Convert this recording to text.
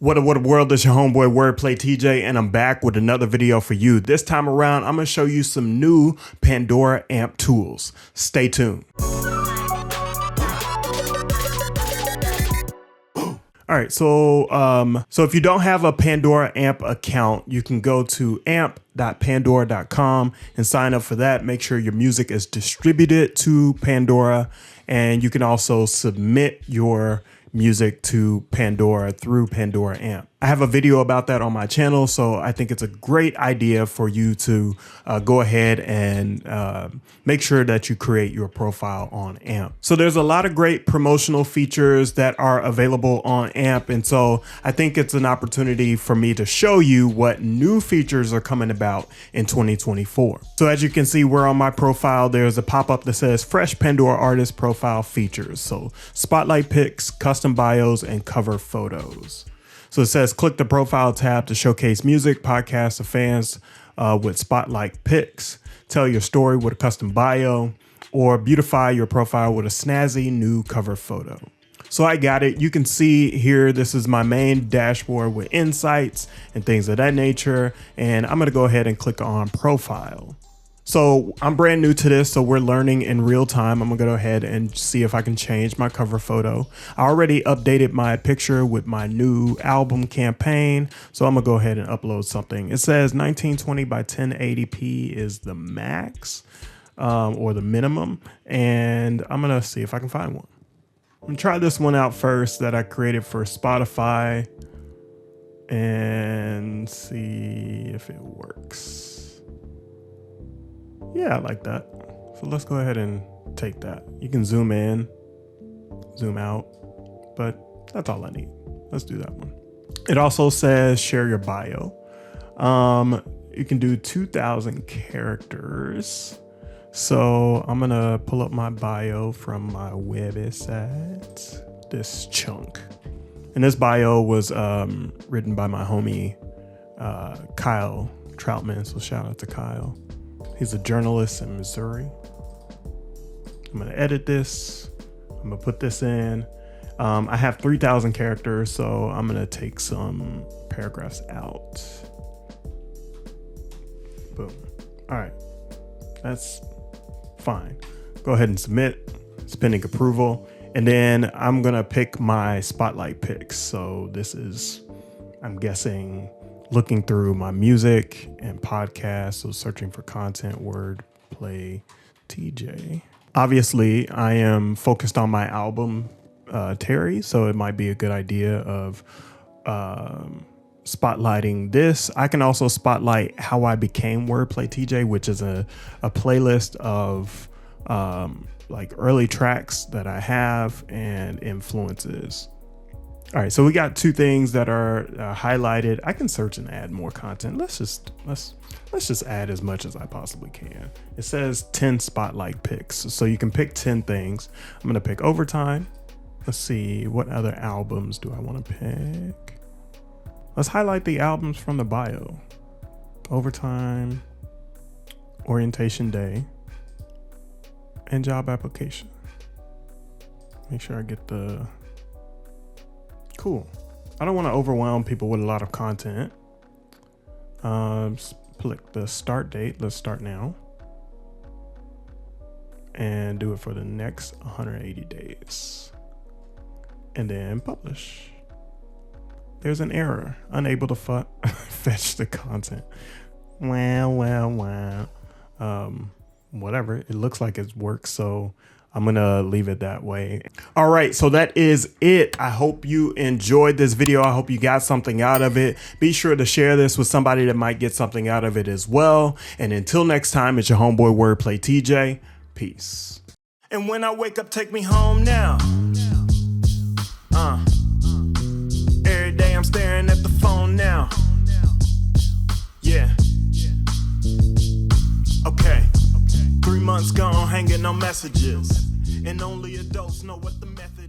What a world, is your homeboy WordPlay TJ, and I'm back with another video for you. This time around, I'm gonna show you some new Pandora AMP tools. Stay tuned. All right, so if you don't have a Pandora AMP account, you can go to amp.pandora.com and sign up for that. Make sure your music is distributed to Pandora, and you can also submit your music to Pandora through Pandora AMP. I have a video about that on my channel, so I think it's a great idea for you to go ahead and make sure that you create your profile on AMP. So there's a lot of great promotional features that are available on AMP, and so I think it's an opportunity for me to show you what new features are coming about in 2024. So as you can see, we're on my profile. There's a pop-up that says Fresh Pandora Artist Profile Features. So spotlight pics, custom bios, and cover photos. So it says click the profile tab to showcase music, podcasts to fans with spotlight pics, tell your story with a custom bio, or beautify your profile with a snazzy new cover photo. So I got it. You can see here, this is my main dashboard with insights and things of that nature. And I'm going to go ahead and click on profile. So I'm brand new to this, so we're learning in real time. I'm gonna go ahead and see if I can change my cover photo. I already updated my picture with my new album campaign, so I'm gonna go ahead and upload something. It says 1920 by 1080p is the max or the minimum, and I'm gonna see if I can find one. I'm gonna try this one out first that I created for Spotify and see if it works. Yeah, I like that. So let's go ahead and take that. You can zoom in, zoom out, but that's all I need. Let's do that one. It also says share your bio. You can do 2,000 characters. So I'm gonna pull up my bio from my website, this chunk. And this bio was written by my homie, Kyle Troutman. So shout out to Kyle. He's a journalist in Missouri. I'm gonna edit this. I'm gonna put this in. I have 3,000 characters, so I'm gonna take some paragraphs out. Boom. All right, that's fine. Go ahead and submit, it's pending approval. And then I'm gonna pick my spotlight picks. So this is, I'm guessing, looking through my music and podcasts, so searching for content, WordPlay TJ. Obviously, I am focused on my album, Terry, so it might be a good idea of spotlighting this. I can also spotlight how I became WordPlay TJ, which is a playlist of like early tracks that I have and influences. All right, so we got two things that are highlighted. I can search and add more content. Let's just add as much as I possibly can. It says 10 spotlight picks, so you can pick 10 things. I'm gonna pick Overtime. Let's see, what other albums do I want to pick? Let's highlight the albums from the bio. Overtime, Orientation Day, and Job Application. Make sure I get the cool. I don't want to overwhelm people with a lot of content. Click the start date. Let's start now. And do it for the next 180 days. And then publish. There's an error. Unable to fetch the content. Wow. Whatever. It looks like it works, so I'm gonna leave it that way. All right, so that is it. I hope you enjoyed this video. I hope you got something out of it. Be sure to share this with somebody that might get something out of it as well. And until next time, it's your homeboy WordPlay TJ. Peace. And when I wake up, take me home now. Every day I'm staring at the phone now. Yeah. Okay. 3 months gone, hanging on messages, and only adults know what the method